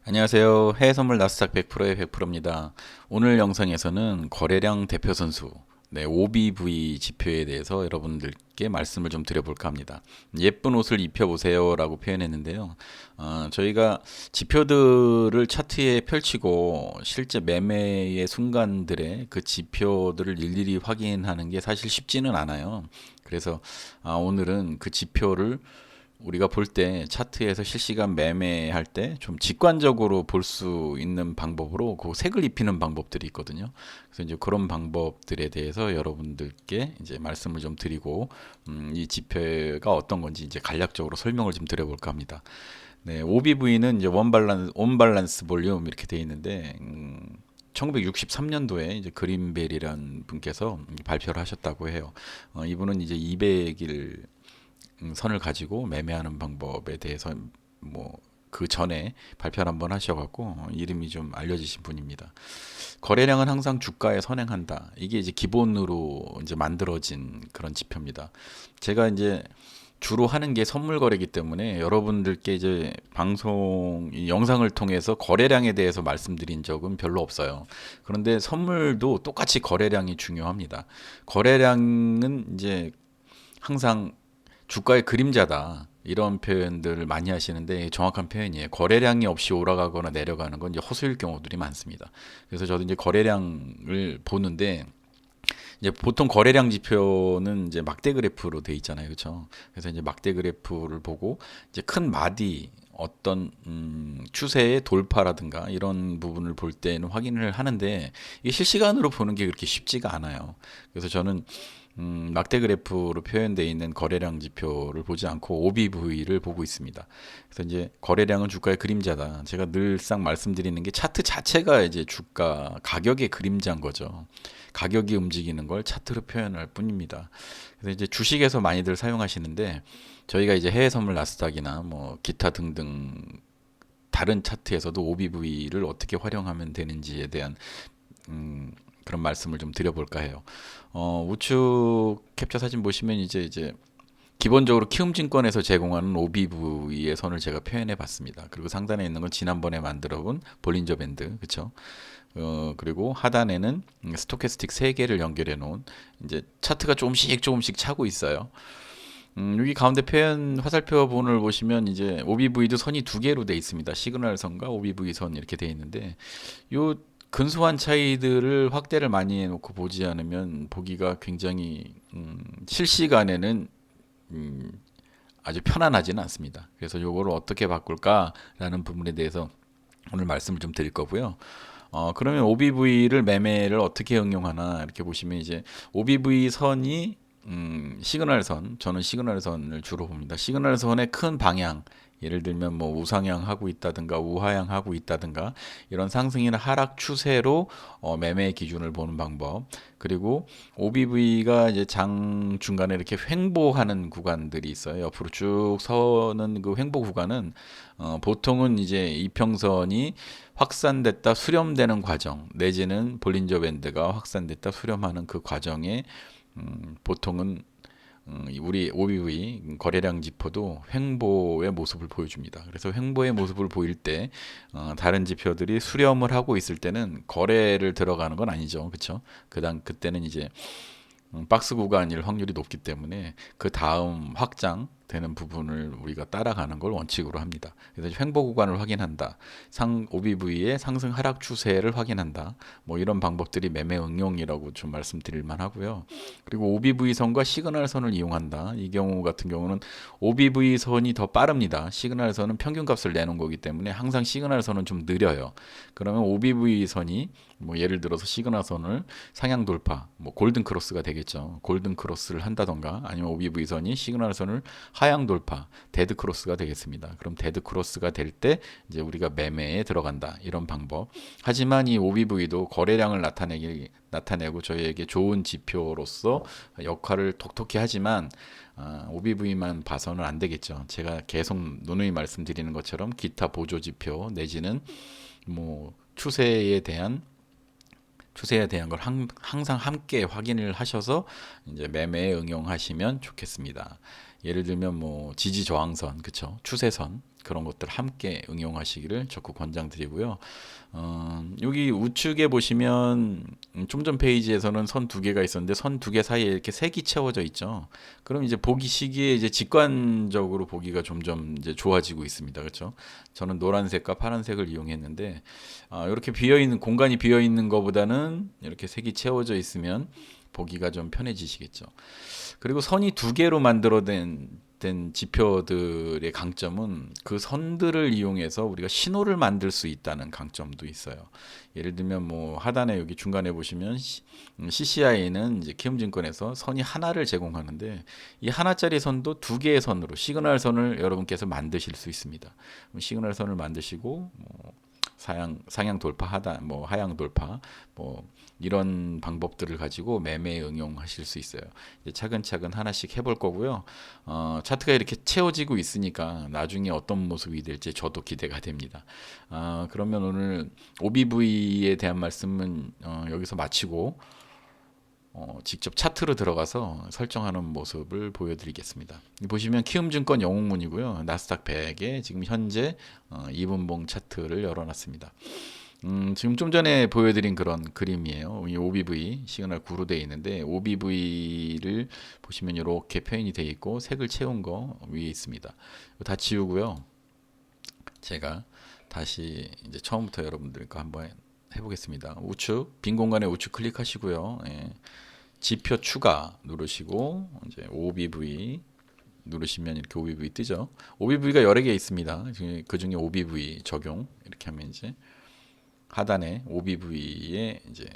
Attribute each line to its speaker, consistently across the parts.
Speaker 1: 안녕하세요. 해외 선물 나스닥 100%의 100%입니다. 오늘 영상에서는 거래량 대표 선수, OBV 지표에 대해서 여러분들께 말씀을 좀 드려볼까 합니다. 예쁜 옷을 입혀보세요 라고 표현했는데요. 저희가 지표들을 차트에 펼치고 실제 매매의 순간들의 그 지표들을 일일이 확인하는 게 사실 쉽지는 않아요. 그래서 오늘은 그 지표를 우리가 볼 때 차트에서 실시간 매매할 때 좀 직관적으로 볼 수 있는 방법으로 그 색을 입히는 방법들이 있거든요. 그래서 이제 그런 방법들에 대해서 여러분들께 이제 말씀을 좀 드리고 이 지표가 어떤 건지 이제 간략적으로 설명을 좀 드려볼까 합니다. 네, OBV는 이제 원발란스 볼륨 이렇게 되어 있는데 1963년도에 이제 그린벨이라는 분께서 발표를 하셨다고 해요. 이분은 이제 200일 선을 가지고 매매하는 방법에 대해서 뭐 그 전에 발표를 한번 하셔갖고 이름이 좀 알려지신 분입니다. 거래량은 항상 주가에 선행한다. 이게 이제 기본으로 이제 만들어진 그런 지표입니다. 제가 이제 주로 하는 게 선물 거래이기 때문에 여러분들께 이제 방송 이 영상을 통해서 거래량에 대해서 말씀드린 적은 별로 없어요. 그런데 선물도 똑같이 거래량이 중요합니다. 거래량은 이제 항상 주가의 그림자다. 이런 표현들을 많이 하시는데 정확한 표현이에요. 거래량이 없이 올라가거나 내려가는 건 이제 허수일 경우들이 많습니다. 그래서 저도 이제 거래량을 보는데 이제 보통 거래량 지표는 이제 막대 그래프로 돼 있잖아요. 그렇죠? 그래서 이제 막대 그래프를 보고 이제 큰 마디 어떤 추세의 돌파라든가 이런 부분을 볼 때는 확인을 하는데 이게 실시간으로 보는 게 그렇게 쉽지가 않아요. 그래서 저는 막대 그래프로 표현되어 있는 거래량 지표를 보지 않고 OBV를 보고 있습니다. 그래서 이제 거래량은 주가의 그림자다. 제가 늘상 말씀드리는 게 차트 자체가 이제 주가 가격의 그림자인 거죠. 가격이 움직이는 걸 차트로 표현할 뿐입니다. 그래서 이제 주식에서 많이들 사용하시는데 저희가 이제 해외 선물 나스닥이나 뭐 기타 등등 다른 차트에서도 OBV를 어떻게 활용하면 되는지에 대한 그런 말씀을 좀 드려볼까 해요. 우측 캡처 사진 보시면 이제 기본적으로 키움증권에서 제공하는 OBV의 선을 제가 표현해 봤습니다. 그리고 상단에 있는 건 지난번에 만들어 본 볼린저 밴드, 그렇죠? 그리고 하단에는 스토캐스틱 3개를 연결해 놓은 이제 차트가 조금씩 차고 있어요. 여기 가운데 표현 화살표 부분을 보시면 이제 OBV도 선이 2개로 돼 있습니다. 시그널 선과 OBV 선 이렇게 돼 있는데 요 근소한 차이들을 확대를 많이 해놓고 보지 않으면 보기가 굉장히 실시간에는 음, 아주 편안하지는 않습니다. 그래서 요거를 어떻게 바꿀까라는 부분에 대해서 오늘 말씀을 좀 드릴 거고요. 그러면 OBV를 매매를 어떻게 응용하나 이렇게 보시면 이제 OBV 선이 시그널 선, 저는 시그널 선을 주로 봅니다. 시그널 선의 큰 방향, 예를 들면 뭐 우상향 하고 있다든가 우하향 하고 있다든가 이런 상승이나 하락 추세로 매매 기준을 보는 방법. 그리고 OBV가 이제 장 중간에 이렇게 횡보하는 구간들이 있어요. 옆으로 쭉 서는 그 횡보 구간은 보통은 이제 이평선이 확산됐다 수렴되는 과정 내지는 볼린저 밴드가 확산됐다 수렴하는 그 과정에 보통은 우리 OBV 거래량 지표도 횡보의 모습을 보여줍니다. 그래서 횡보의 모습을 보일 때 다른 지표들이 수렴을 하고 있을 때는 거래를 들어가는 건 아니죠, 그렇죠? 그때는 이제 박스 구간일 확률이 높기 때문에 그 다음 확장되는 부분을 우리가 따라가는 걸 원칙으로 합니다. 그래서 횡보 구간을 확인한다. OBV의 상승 하락 추세를 확인한다. 뭐 이런 방법들이 매매 응용이라고 좀 말씀드릴 만하고요. 그리고 OBV 선과 시그널 선을 이용한다. 이 경우 같은 경우는 OBV 선이 더 빠릅니다. 시그널 선은 평균 값을 내는 거기 때문에 항상 시그널 선은 좀 느려요. 그러면 OBV 선이 뭐 예를 들어서 시그널 선을 상향 돌파, 뭐 골든 크로스가 되겠죠. 골든 크로스를 한다던가 아니면 OBV 선이 시그널 선을 하향 돌파, 데드 크로스가 되겠습니다. 그럼 데드 크로스가 될 때 이제 우리가 매매에 들어간다. 이런 방법. 하지만 이 OBV도 거래량을 나타내고 저희에게 좋은 지표로서 역할을 톡톡히 하지만 OBV만 봐서는 안 되겠죠. 제가 계속 누누이 말씀드리는 것처럼 기타 보조 지표 내지는 뭐 추세에 대한 걸 항상 함께 확인을 하셔서 이제 매매에 응용하시면 좋겠습니다. 예를 들면 뭐 지지 저항선, 그쵸? 추세선, 그런 것들 함께 응용하시기를 적극 권장드리고요. 여기 우측에 보시면 좀 전 페이지에서는 선 두 개가 있었는데 선 두 개 사이에 이렇게 색이 채워져 있죠. 그럼 이제 보기 시기에 이제 직관적으로 보기가 점점 이제 좋아지고 있습니다. 그렇죠? 저는 노란색과 파란색을 이용했는데 이렇게 비어 있는 공간이 비어 있는 것보다는 이렇게 색이 채워져 있으면 보기가 좀 편해지시겠죠. 그리고 선이 두 개로 된 지표들의 강점은 그 선들을 이용해서 우리가 신호를 만들 수 있다는 강점도 있어요. 예를 들면 뭐 하단에 여기 중간에 보시면 CCI는 이제 키움증권에서 선이 하나를 제공하는데 이 하나짜리 선도 두 개의 선으로 시그널 선을 여러분께서 만드실 수 있습니다. 시그널 선을 만드시고 뭐 상향 돌파 하단 뭐 하향 돌파 뭐 이런 방법들을 가지고 매매에 응용하실 수 있어요. 이제 차근차근 하나씩 해볼 거고요. 차트가 이렇게 채워지고 있으니까 나중에 어떤 모습이 될지 저도 기대가 됩니다. 그러면 오늘 OBV에 대한 말씀은 여기서 마치고 직접 차트로 들어가서 설정하는 모습을 보여드리겠습니다. 보시면 키움증권 영웅문이고요. 나스닥 100에 지금 현재 2분봉 차트를 열어놨습니다. 지금 좀 전에 보여드린 그런 그림이에요. 이 OBV 시그널 9로 되어 있는데 OBV를 보시면 이렇게 표현이 되어 있고 색을 채운 거 위에 있습니다. 다 지우고요. 제가 다시 이제 처음부터 여러분들과 한번 해보겠습니다. 우측 빈 공간에 우측 클릭하시고요. 예. 지표 추가 누르시고 이제 OBV 누르시면 이렇게 OBV 뜨죠. OBV가 여러 개 있습니다. 그 중에 OBV 적용 이렇게 하면 이제 하단에 OBV에 이제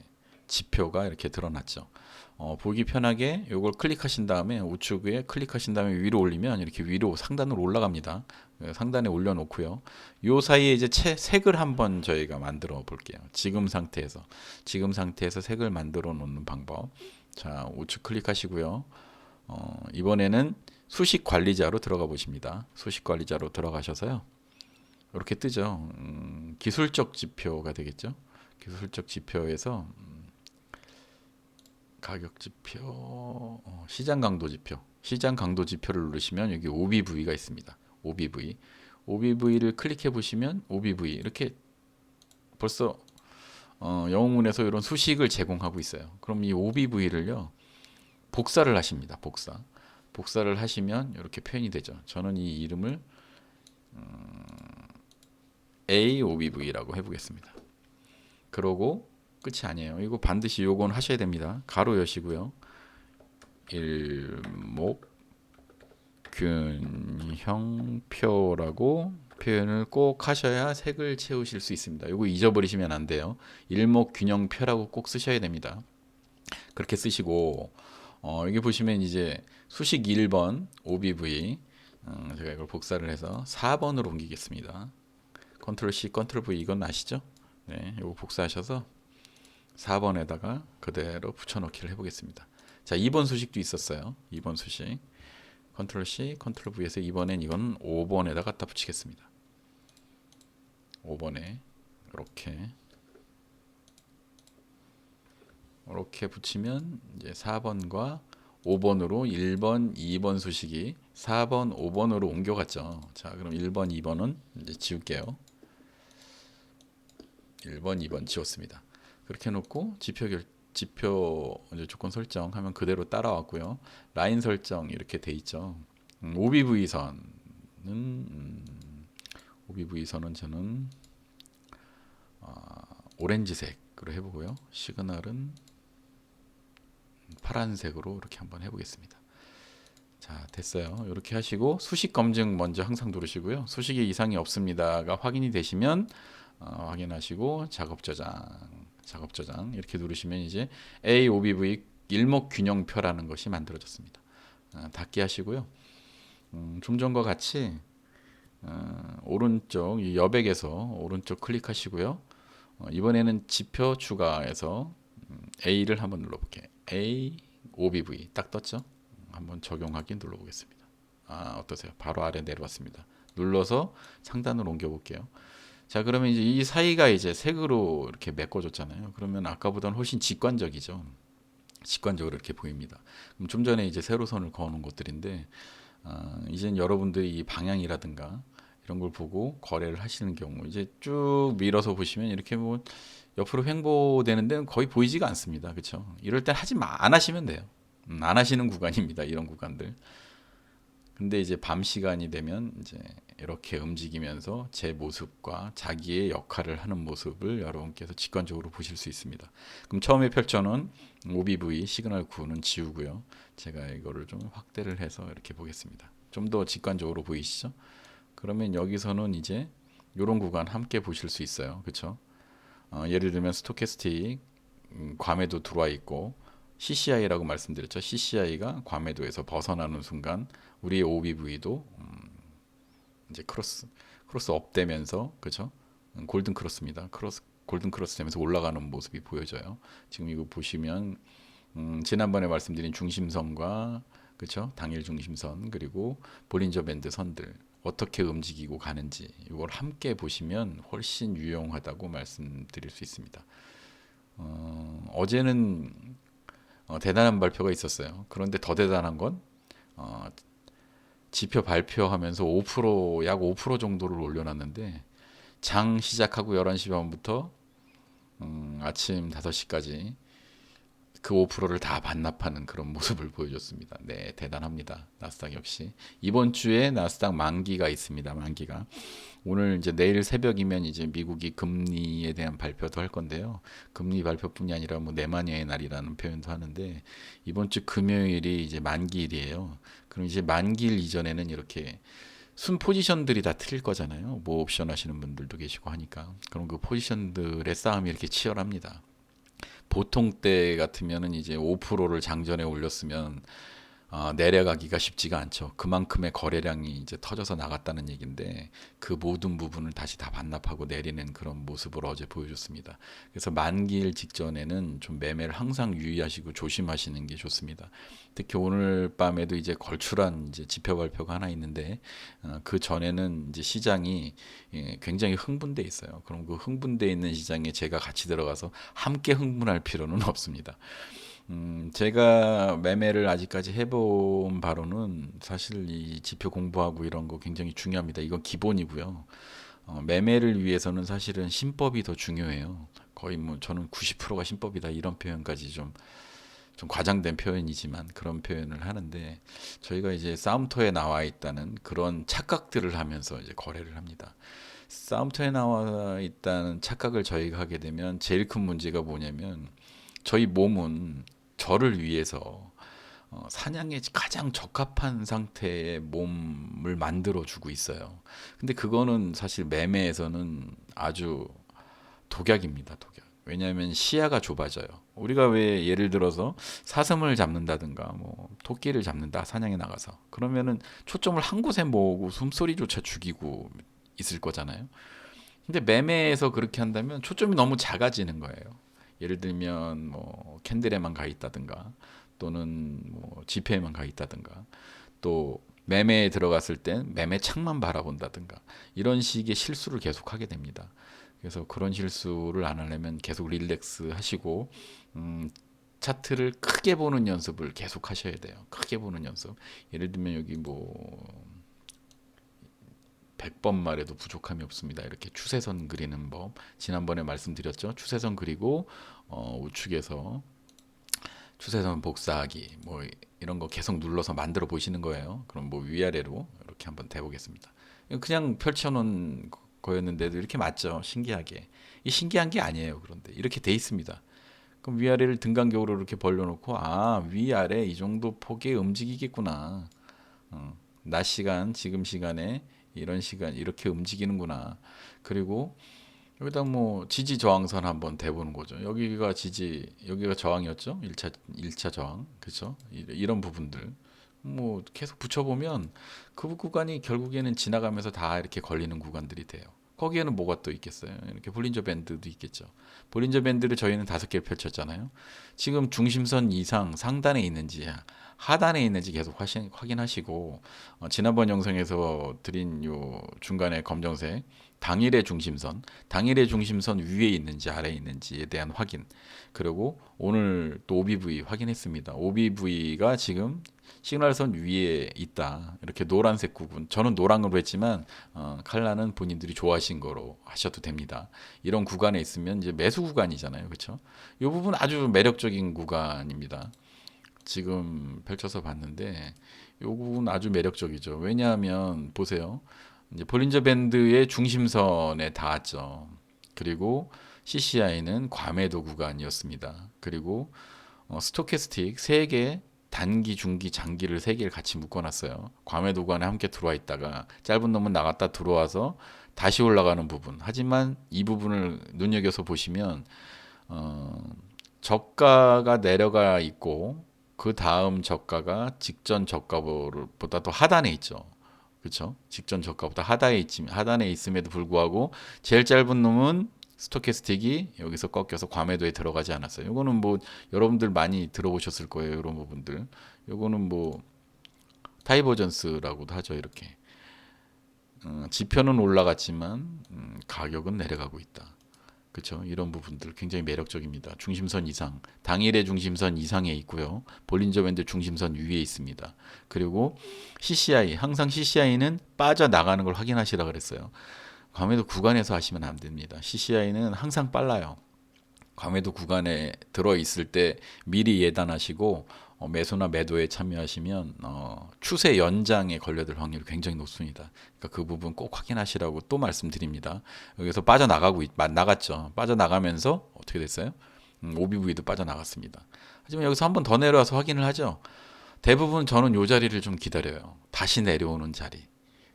Speaker 1: 지표가 이렇게 드러났죠. 보기 편하게 이걸 클릭하신 다음에 우측에 클릭하신 다음에 위로 올리면 이렇게 위로 상단으로 올라갑니다. 상단에 올려놓고요. 요 사이에 이제 색을 한번 저희가 만들어 볼게요. 지금 상태에서 색을 만들어 놓는 방법. 자, 우측 클릭하시고요. 이번에는 수식 관리자로 들어가 보십니다. 수식 관리자로 들어가셔서요. 이렇게 뜨죠. 기술적 지표가 되겠죠. 기술적 지표에서 가격 지표, 시장 강도 지표, 시장 강도 지표를 누르시면 여기 OBV가 있습니다. OBV를 클릭해 보시면 OBV 이렇게 벌써 영웅문에서 이런 수식을 제공하고 있어요. 그럼 이 OBV를요 복사를 하십니다. 복사를 하시면 이렇게 표현이 되죠. 저는 이 이름을 AOBV라고 해보겠습니다. 그러고 끝이 아니에요. 이거 반드시 요건 하셔야 됩니다. 가로 여시고요. 일목균형표라고 표현을 꼭 하셔야 색을 채우실 수 있습니다. 이거 잊어버리시면 안 돼요. 일목균형표라고 꼭 쓰셔야 됩니다. 그렇게 쓰시고 여기 보시면 이제 수식 1번 OBV 제가 이걸 복사를 해서 4번으로 옮기겠습니다. 컨트롤 C, 컨트롤 V 이건 아시죠? 네, 이거 복사하셔서 4번에다가 그대로 붙여넣기를 해보겠습니다. 자, 2번 수식도 있었어요. 2번 수식. 컨트롤 C, 컨트롤 V에서 이번엔 이건 5번에다 갖다 붙이겠습니다. 5번에 이렇게 붙이면 이제 4번과 5번으로 1번, 2번 수식이 4번, 5번으로 옮겨갔죠. 자, 그럼 1번, 2번은 이제 지울게요. 1번, 2번 지웠습니다. 그렇게 해놓고 지표 이제 조건 설정하면 그대로 따라왔고요. 라인 설정 이렇게 돼 있죠. OBV 선은 저는 오렌지색으로 해보고요. 시그널은 파란색으로 이렇게 한번 해보겠습니다. 자, 됐어요. 이렇게 하시고 수식 검증 먼저 항상 누르시고요. 수식에 이상이 없습니다가 확인이 되시면 확인하시고 작업 저장 이렇게 누르시면 이제 AOBV 일목균형표라는 것이 만들어졌습니다. 닫기 하시고요. 좀 전과 같이 오른쪽 이 여백에서 오른쪽 클릭하시고요. 이번에는 지표 추가해서 A를 한번 눌러볼게요. A OBV 딱 떴죠? 한번 적용하기 눌러보겠습니다. 어떠세요? 바로 아래 내려왔습니다. 눌러서 상단으로 옮겨볼게요. 자, 그러면 이제 이 사이가 이제 색으로 이렇게 메꿔졌잖아요. 그러면 아까보다는 훨씬 직관적이죠. 직관적으로 이렇게 보입니다. 그럼 좀 전에 이제 세로선을 그어놓은 것들인데, 이제는 여러분들이 이 방향이라든가 이런 걸 보고 거래를 하시는 경우 이제 쭉 밀어서 보시면 이렇게 뭐 옆으로 횡보되는 데는 거의 보이지가 않습니다. 그렇죠? 이럴 땐 안 하시면 돼요. 안 하시는 구간입니다. 이런 구간들. 근데 이제 밤 시간이 되면 이제 이렇게 움직이면서 제 모습과 자기의 역할을 하는 모습을 여러분께서 직관적으로 보실 수 있습니다. 그럼 처음에 펼쳐놓은 OBV 시그널 9는 지우고요. 제가 이거를 좀 확대를 해서 이렇게 보겠습니다. 좀 더 직관적으로 보이시죠? 그러면 여기서는 이제 이런 구간 함께 보실 수 있어요. 그렇죠? 예를 들면 스토캐스틱 과매도 들어와 있고 CCI라고 말씀드렸죠. CCI가 과매도에서 벗어나는 순간 우리의 OBV도 이제 크로스 업 되면서 그죠? 골든 크로스입니다. 골든 크로스 되면서 올라가는 모습이 보여져요. 지금 이거 보시면 지난번에 말씀드린 중심선과 그렇죠? 당일 중심선 그리고 볼린저 밴드 선들 어떻게 움직이고 가는지 이걸 함께 보시면 훨씬 유용하다고 말씀드릴 수 있습니다. 어제는 대단한 발표가 있었어요. 그런데 더 대단한 건 어, 지표 발표하면서 5%약 5% 정도를 올려놨는데 장 시작하고 11시 반부터 아침 5시까지 그 5%를 다 반납하는 그런 모습을 보여줬습니다. 네, 대단합니다. 나스닥 역시. 이번 주에 나스닥 만기가 있습니다. 만기가. 오늘 이제 내일 새벽이면 이제 미국이 금리에 대한 발표도 할 건데요. 금리 발표뿐이 아니라 뭐 내마녀의 날이라는 표현도 하는데 이번 주 금요일이 이제 만기일이에요. 그럼 이제 만기일 이전에는 이렇게 순 포지션들이 다 틀릴 거잖아요. 뭐 옵션 하시는 분들도 계시고 하니까. 그럼 그 포지션들의 싸움이 이렇게 치열합니다. 보통 때 같으면은 이제 5%를 장전에 올렸으면 내려가기가 쉽지가 않죠. 그만큼의 거래량이 이제 터져서 나갔다는 얘기인데 그 모든 부분을 다시 다 반납하고 내리는 그런 모습을 어제 보여줬습니다. 그래서 만기일 직전에는 좀 매매를 항상 유의하시고 조심하시는 게 좋습니다. 특히 오늘 밤에도 이제 걸출한 이제 지표 발표가 하나 있는데 그 전에는 이제 시장이 굉장히 흥분돼 있어요. 그럼 그 흥분돼 있는 시장에 제가 같이 들어가서 함께 흥분할 필요는 없습니다. 제가 매매를 아직까지 해본 바로는 사실 이 지표 공부하고 이런 거 굉장히 중요합니다. 이건 기본이고요. 매매를 위해서는 사실은 신법이 더 중요해요. 거의 뭐 저는 90%가 신법이다 이런 표현까지 좀 과장된 표현이지만 그런 표현을 하는데 저희가 이제 싸움터에 나와 있다는 그런 착각들을 하면서 이제 거래를 합니다. 싸움터에 나와 있다는 착각을 저희가 하게 되면 제일 큰 문제가 뭐냐면 저희 몸은 저를 위해서 사냥에 가장 적합한 상태의 몸을 만들어 주고 있어요. 근데 그거는 사실 매매에서는 아주 독약입니다, 독약. 왜냐하면 시야가 좁아져요. 우리가 왜 예를 들어서 사슴을 잡는다든가 뭐 토끼를 잡는다 사냥에 나가서 그러면은 초점을 한 곳에 모으고 숨소리조차 죽이고 있을 거잖아요. 근데 매매에서 그렇게 한다면 초점이 너무 작아지는 거예요. 예를 들면 뭐 캔들에만 가 있다든가 또는 뭐 지폐에만 가 있다든가 또 매매에 들어갔을 땐 매매 창만 바라본다든가 이런 식의 실수를 계속 하게 됩니다. 그래서 그런 실수를 안 하려면 계속 릴렉스 하시고 차트를 크게 보는 연습을 계속 하셔야 돼요. 크게 보는 연습. 예를 들면 여기 뭐 100번 말해도 부족함이 없습니다. 이렇게 추세선 그리는 법 지난번에 말씀드렸죠. 추세선 그리고 우측에서 추세선 복사하기 뭐 이런 거 계속 눌러서 만들어 보시는 거예요. 그럼 뭐 위아래로 이렇게 한번 대보겠습니다. 그냥 펼쳐놓은 거였는데도 이렇게 맞죠. 신기하게. 이 신기한 게 아니에요. 그런데 이렇게 돼 있습니다. 그럼 위아래를 등간격으로 이렇게 벌려놓고 위아래 이 정도 폭에 움직이겠구나. 낮 시간 지금 시간에 이런 시간 이렇게 움직이는구나. 그리고 여기다 뭐 지지 저항선 한번 대보는 거죠. 여기가 지지, 여기가 저항이었죠. 1차 저항. 그렇죠? 이런 부분들. 뭐 계속 붙여보면 그 구간이 결국에는 지나가면서 다 이렇게 걸리는 구간들이 돼요. 거기에는 뭐가 또 있겠어요? 이렇게 볼린저 밴드도 있겠죠. 볼린저 밴드를 저희는 5개 펼쳤잖아요. 지금 중심선 이상 상단에 있는지 하단에 있는지 계속 확인하시고 지난번 영상에서 드린 요 중간에 검정색 당일의 중심선 위에 있는지 아래에 있는지에 대한 확인 그리고 오늘 또 OBV 확인했습니다. OBV가 지금 시그널선 위에 있다. 이렇게 노란색 구분. 저는 노랑으로 했지만 칼라는 본인들이 좋아하신 거로 하셔도 됩니다. 이런 구간에 있으면 이제 매수 구간이잖아요. 그렇죠? 이 부분 아주 매력적인 구간입니다. 지금 펼쳐서 봤는데 이 부분 아주 매력적이죠. 왜냐하면 보세요. 이제 볼린저 밴드의 중심선에 닿았죠. 그리고 CCI는 과매도 구간이었습니다. 그리고 스토캐스틱 3개 단기, 중기, 장기를 3개를 같이 묶어놨어요. 과매도 구간에 함께 들어와 있다가 짧은 놈은 나갔다 들어와서 다시 올라가는 부분. 하지만 이 부분을 눈여겨서 보시면 저가가 내려가 있고 그 다음 저가가 직전 저가보다 더 하단에 있죠. 그렇죠? 직전 저가보다 하단에 있음에도 불구하고 제일 짧은 놈은 스토캐스틱이 여기서 꺾여서 과매도에 들어가지 않았어요. 이거는 뭐 여러분들 많이 들어보셨을 거예요. 이런 부분들. 이거는 뭐 다이버전스라고도 하죠. 이렇게 지표는 올라갔지만 가격은 내려가고 있다. 그렇죠? 이런 부분들 굉장히 매력적입니다. 중심선 이상, 당일의 중심선 이상에 있고요. 볼린저 밴드 중심선 위에 있습니다. 그리고 CCI, 항상 CCI는 빠져나가는 걸 확인하시라 그랬어요. 과매도 구간에서 하시면 안 됩니다. CCI는 항상 빨라요. 과매도 구간에 들어 있을 때 미리 예단하시고 매수나 매도에 참여하시면 추세 연장에 걸려들 확률이 굉장히 높습니다. 그러니까 그 부분 꼭 확인하시라고 또 말씀드립니다. 여기서 나갔죠. 빠져나가면서 어떻게 됐어요? OBV도 빠져나갔습니다. 하지만 여기서 한 번 더 내려와서 확인을 하죠. 대부분 저는 이 자리를 좀 기다려요. 다시 내려오는 자리.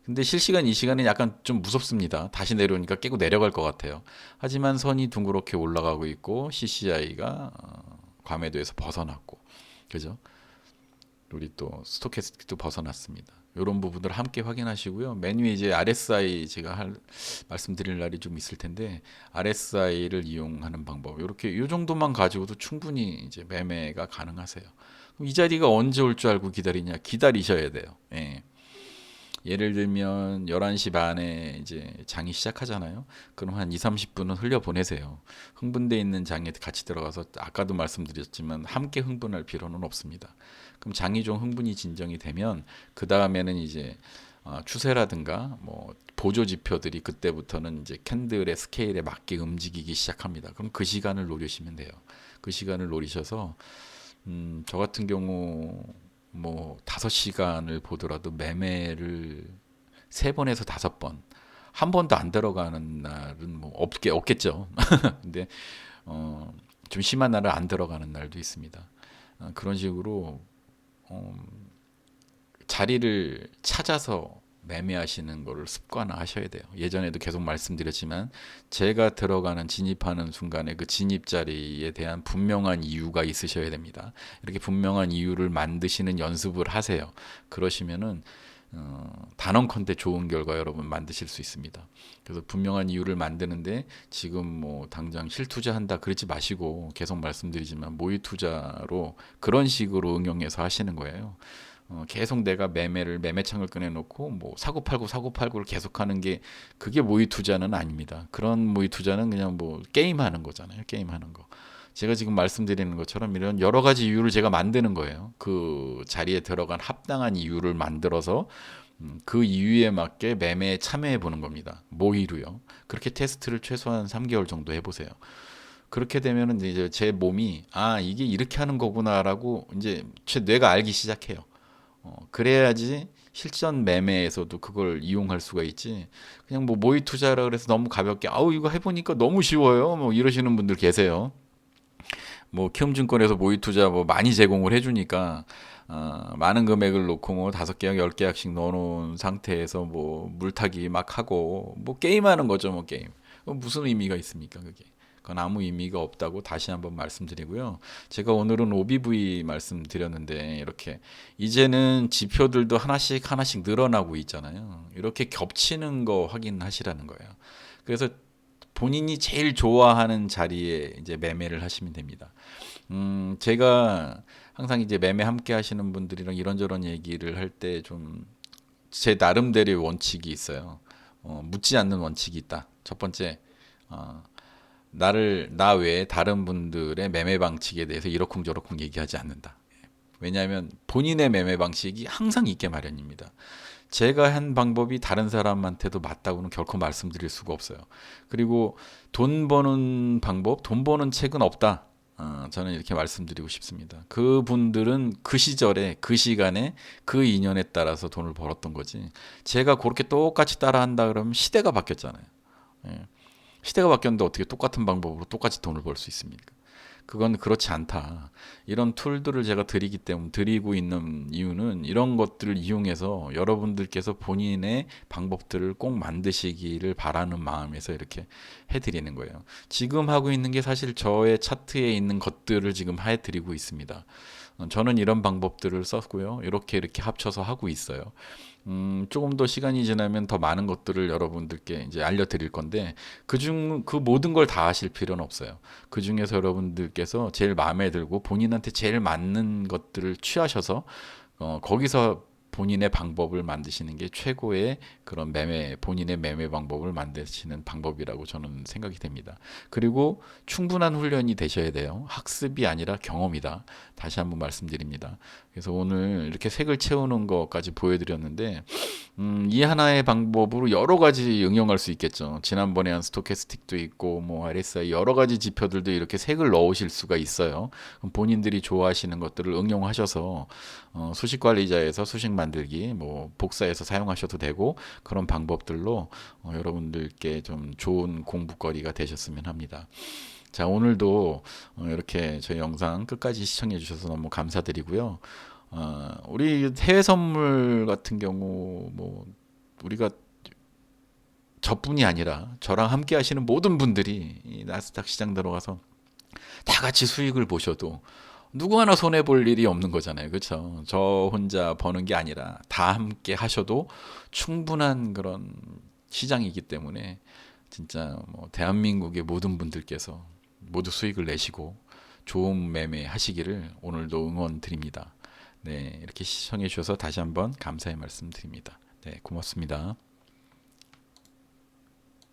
Speaker 1: 근데 실시간 이 시간은 약간 좀 무섭습니다. 다시 내려오니까 깨고 내려갈 것 같아요. 하지만 선이 둥그렇게 올라가고 있고 CCI가 과매도에서 벗어났고, 그죠? 우리 또 스토캐스틱도 벗어났습니다. 이런 부분들을 함께 확인하시고요. 맨 위에 이제 RSI 제가 말씀드릴 날이 좀 있을 텐데 RSI를 이용하는 방법 이렇게 이 정도만 가지고도 충분히 이제 매매가 가능하세요. 그럼 이 자리가 언제 올 줄 알고 기다리냐? 기다리셔야 돼요. 예. 예를 들면 11시 반에 이제 장이 시작하잖아요. 그럼 한 2, 30분은 흘려 보내세요. 흥분돼 있는 장에 같이 들어가서 아까도 말씀드렸지만 함께 흥분할 필요는 없습니다. 그럼 장이 좀 흥분이 진정이 되면 그 다음에는 이제 추세라든가 뭐 보조 지표들이 그때부터는 이제 캔들의 스케일에 맞게 움직이기 시작합니다. 그럼 그 시간을 노리시면 돼요. 그 시간을 노리셔서 저 같은 경우 뭐 5시간을 보더라도 매매를 3번에서 5번 한 번도 안 들어가는 날은 뭐 없겠죠. 근데 좀 심한 날은 안 들어가는 날도 있습니다. 그런 식으로 자리를 찾아서 매매하시는 거를 습관화하셔야 돼요. 예전에도 계속 말씀드렸지만 제가 들어가는 진입하는 순간에 그 진입 자리에 대한 분명한 이유가 있으셔야 됩니다. 이렇게 분명한 이유를 만드시는 연습을 하세요. 그러시면은 단언컨대 좋은 결과 여러분 만드실 수 있습니다. 그래서 분명한 이유를 만드는데 지금 뭐 당장 실투자한다 그러지 마시고 계속 말씀드리지만 모의 투자로 그런 식으로 응용해서 하시는 거예요. 계속 내가 매매창을 꺼내놓고 뭐 사고 팔고를 계속하는 게 그게 모의 투자는 아닙니다. 그런 모의 투자는 그냥 뭐 게임하는 거잖아요. 게임하는 거. 제가 지금 말씀드리는 것처럼 이런 여러 가지 이유를 제가 만드는 거예요. 그 자리에 들어간 합당한 이유를 만들어서 그 이유에 맞게 매매에 참여해 보는 겁니다. 모의로요. 그렇게 테스트를 최소한 3개월 정도 해보세요. 그렇게 되면은 이제 제 몸이 이게 이렇게 하는 거구나라고 이제 제 뇌가 알기 시작해요. 그래야지 실전 매매에서도 그걸 이용할 수가 있지. 그냥 뭐 모의 투자라 그래서 너무 가볍게 이거 해보니까 너무 쉬워요. 뭐 이러시는 분들 계세요. 뭐 키움증권에서 모의 투자 뭐 많이 제공을 해주니까 많은 금액을 놓고 뭐 5계약, 10계약씩 넣어놓은 상태에서 뭐 물타기 막 하고 뭐 게임하는 거죠, 뭐 게임. 무슨 의미가 있습니까, 그게? 그건 아무 의미가 없다고 다시 한번 말씀드리고요. 제가 오늘은 OBV 말씀드렸는데 이렇게 이제는 지표들도 하나씩 하나씩 늘어나고 있잖아요. 이렇게 겹치는 거 확인하시라는 거예요. 그래서 본인이 제일 좋아하는 자리에 이제 매매를 하시면 됩니다. 제가 항상 이제 매매 함께 하시는 분들이랑 이런저런 얘기를 할 때 좀 제 나름대로의 원칙이 있어요. 묻지 않는 원칙이 있다. 첫 번째, 나 외에 다른 분들의 매매 방식에 대해서 이러쿵저러쿵 얘기하지 않는다. 왜냐하면 본인의 매매 방식이 항상 있게 마련입니다. 제가 한 방법이 다른 사람한테도 맞다고는 결코 말씀드릴 수가 없어요. 그리고 돈 버는 방법, 돈 버는 책은 없다. 저는 이렇게 말씀드리고 싶습니다. 그분들은 그 시절에, 그 시간에, 그 인연에 따라서 돈을 벌었던 거지. 제가 그렇게 똑같이 따라한다 그러면 시대가 바뀌었잖아요. 예. 시대가 바뀌었는데 어떻게 똑같은 방법으로 똑같이 돈을 벌 수 있습니까? 그건 그렇지 않다. 이런 툴들을 제가 드리고 있는 이유는 이런 것들을 이용해서 여러분들께서 본인의 방법들을 꼭 만드시기를 바라는 마음에서 이렇게 해드리는 거예요. 지금 하고 있는 게 사실 저의 차트에 있는 것들을 지금 해드리고 있습니다. 저는 이런 방법들을 썼고요. 이렇게 합쳐서 하고 있어요. 조금 더 시간이 지나면 더 많은 것들을 여러분들께 이제 알려드릴 건데 그 모든 걸 다 하실 필요는 없어요. 그 중에서 여러분들께서 제일 마음에 들고 본인한테 제일 맞는 것들을 취하셔서 거기서 본인의 방법을 만드시는 게 최고의 그런 본인의 매매 방법을 만드시는 방법이라고 저는 생각이 됩니다. 그리고 충분한 훈련이 되셔야 돼요. 학습이 아니라 경험이다. 다시 한번 말씀드립니다. 그래서 오늘 이렇게 색을 채우는 것까지 보여드렸는데, 이 하나의 방법으로 여러 가지 응용할 수 있겠죠. 지난번에 한 스토캐스틱도 있고, 뭐 RSI 여러 가지 지표들도 이렇게 색을 넣으실 수가 있어요. 그럼 본인들이 좋아하시는 것들을 응용하셔서 수식 관리자에서 수식 만들기, 뭐 복사해서 사용하셔도 되고 그런 방법들로 여러분들께 좀 좋은 공부거리가 되셨으면 합니다. 자, 오늘도 이렇게 저희 영상 끝까지 시청해 주셔서 너무 감사드리고요. 우리 해외 선물 같은 경우 뭐 우리가 저뿐이 아니라 저랑 함께 하시는 모든 분들이 이 나스닥 시장 들어가서 다 같이 수익을 보셔도 누구 하나 손해 볼 일이 없는 거잖아요. 그렇죠? 저 혼자 버는 게 아니라 다 함께 하셔도 충분한 그런 시장이기 때문에 진짜 뭐 대한민국의 모든 분들께서 모두 수익을 내시고 좋은 매매 하시기를 오늘도 응원 드립니다. 네, 이렇게 시청해 주셔서 다시 한번 감사의 말씀 드립니다. 네, 고맙습니다.